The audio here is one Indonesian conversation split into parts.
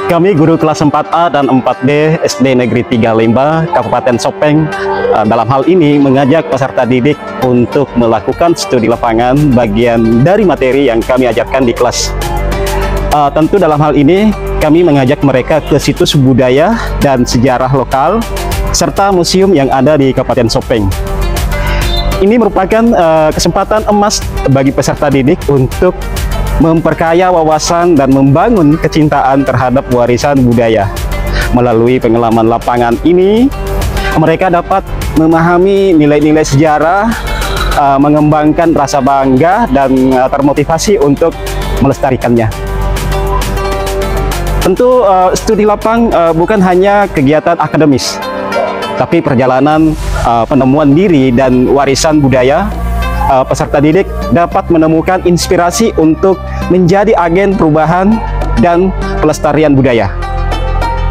Kami guru kelas 4A dan 4B SD Negeri 3 Lemba, Kabupaten Sopeng, dalam hal ini mengajak peserta didik untuk melakukan studi lapangan bagian dari materi yang kami ajarkan di kelas. Tentu dalam hal ini kami mengajak mereka ke situs budaya dan sejarah lokal serta museum yang ada di Kabupaten Sopeng. Ini merupakan kesempatan emas bagi peserta didik untuk memperkaya wawasan dan membangun kecintaan terhadap warisan budaya. Melalui pengalaman lapangan ini, mereka dapat memahami nilai-nilai sejarah, mengembangkan rasa bangga, dan termotivasi untuk melestarikannya. Tentu studi lapang bukan hanya kegiatan akademis, tapi perjalanan penemuan diri dan warisan budaya. Peserta didik dapat menemukan inspirasi untuk menjadi agen perubahan dan pelestarian budaya.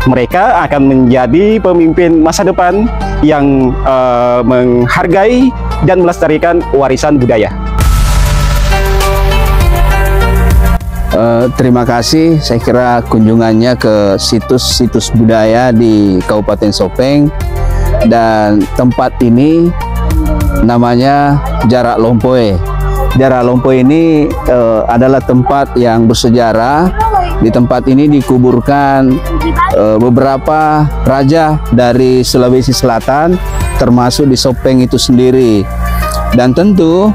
Mereka akan menjadi pemimpin masa depan yang menghargai dan melestarikan warisan budaya. Terima kasih. Saya kira kunjungannya ke situs-situs budaya di Kabupaten Sopeng, dan tempat ini namanya Jarak Lompoe. Jarak Lompoe ini adalah tempat yang bersejarah. Di tempat ini dikuburkan beberapa raja dari Sulawesi Selatan, termasuk di Sopeng itu sendiri. Dan tentu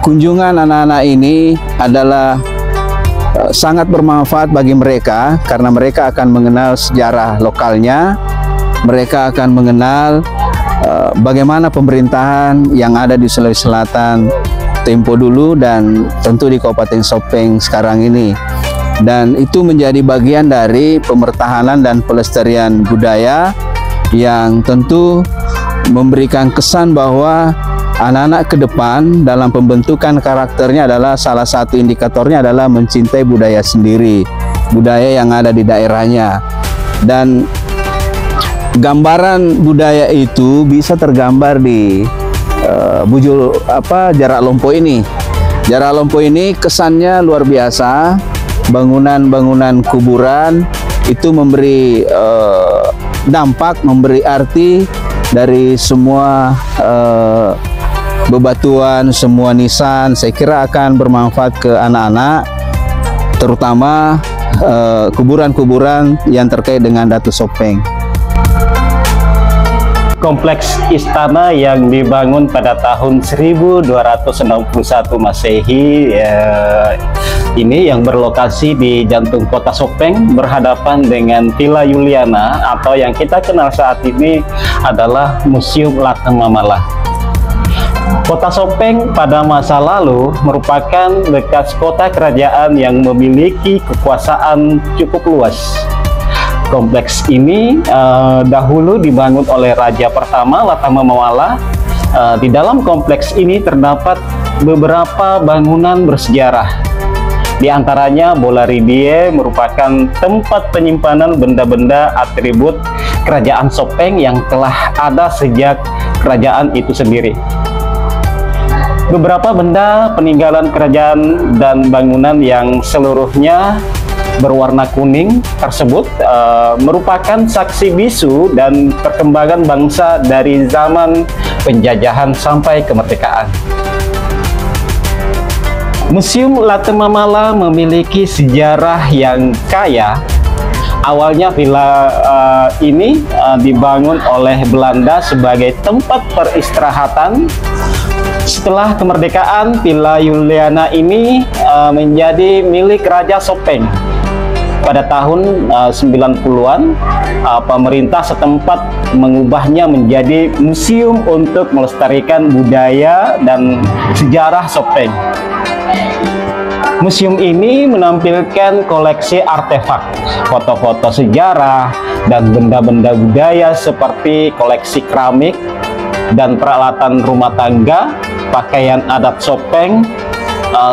kunjungan anak-anak ini adalah sangat bermanfaat bagi mereka, karena mereka akan mengenal sejarah lokalnya. Mereka akan mengenal bagaimana pemerintahan yang ada di Sulawesi Selatan tempo dulu dan tentu di Kabupaten Sopeng sekarang ini. Dan itu menjadi bagian dari pemertahanan dan pelestarian budaya yang tentu memberikan kesan bahwa anak-anak ke depan dalam pembentukan karakternya adalah salah satu indikatornya adalah mencintai budaya sendiri, budaya yang ada di daerahnya. Dan gambaran budaya itu bisa tergambar di Jarak Lompoe ini. Jarak Lompoe ini kesannya luar biasa. Bangunan-bangunan kuburan itu memberi dampak, memberi arti dari semua bebatuan, semua nisan. Saya kira akan bermanfaat ke anak-anak, terutama kuburan-kuburan yang terkait dengan Datu Sopeng. Kompleks istana yang dibangun pada tahun 1261 Masehi ini yang berlokasi di jantung kota Sopeng, berhadapan dengan Villa Juliana atau yang kita kenal saat ini adalah Museum Lateng Mamala. Kota Sopeng pada masa lalu merupakan bekas kota kerajaan yang memiliki kekuasaan cukup luas. Kompleks ini dahulu dibangun oleh Raja pertama Lateng Mamala. Di dalam kompleks ini terdapat beberapa bangunan bersejarah. Di antaranya Bola Ridie merupakan tempat penyimpanan benda-benda atribut kerajaan Sopeng yang telah ada sejak kerajaan itu sendiri. Beberapa benda peninggalan kerajaan dan bangunan yang seluruhnya berwarna kuning tersebut merupakan saksi bisu dan perkembangan bangsa dari zaman penjajahan sampai kemerdekaan. Museum Lateng Mamala memiliki sejarah yang kaya. Awalnya villa ini dibangun oleh Belanda sebagai tempat peristirahatan. Setelah kemerdekaan, Villa Juliana ini menjadi milik Raja Sopeng. Pada tahun 90-an, pemerintah setempat mengubahnya menjadi museum untuk melestarikan budaya dan sejarah Sopeng. Museum ini menampilkan koleksi artefak, foto-foto sejarah, dan benda-benda budaya seperti koleksi keramik dan peralatan rumah tangga, pakaian adat Sopeng,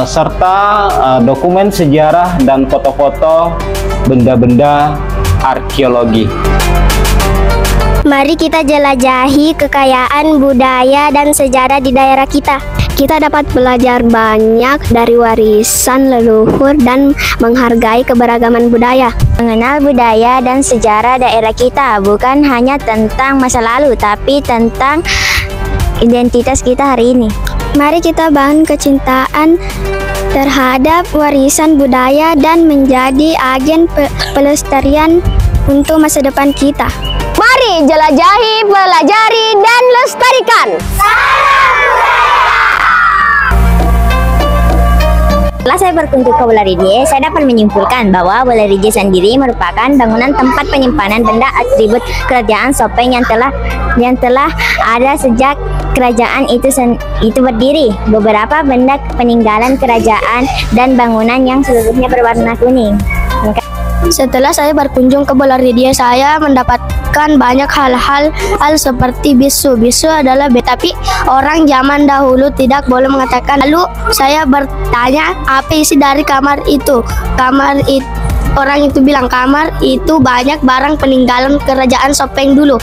serta dokumen sejarah dan foto-foto benda-benda arkeologi. Mari kita jelajahi kekayaan budaya dan sejarah di daerah kita. Kita dapat belajar banyak dari warisan leluhur dan menghargai keberagaman budaya. Mengenal budaya dan sejarah daerah kita bukan hanya tentang masa lalu, tapi tentang identitas kita hari ini. Mari kita bangun kecintaan terhadap warisan budaya dan menjadi agen pelestarian untuk masa depan kita. Mari jelajahi, pelajari, dan lestarikan. Setelah saya berkunjung ke Bolaridie, saya dapat menyimpulkan bahwa Bolaridie sendiri merupakan bangunan tempat penyimpanan benda atribut kerajaan Sopeng yang telah ada sejak kerajaan itu berdiri. Beberapa benda peninggalan kerajaan dan bangunan yang seluruhnya berwarna kuning. Setelah saya berkunjung ke Bolaridie, saya mendapatkan banyak hal-hal seperti bisu. Bisu adalah tapi orang zaman dahulu tidak boleh mengatakan. Lalu saya bertanya apa isi dari kamar itu. Orang itu bilang kamar itu banyak barang peninggalan kerajaan Sopeng dulu.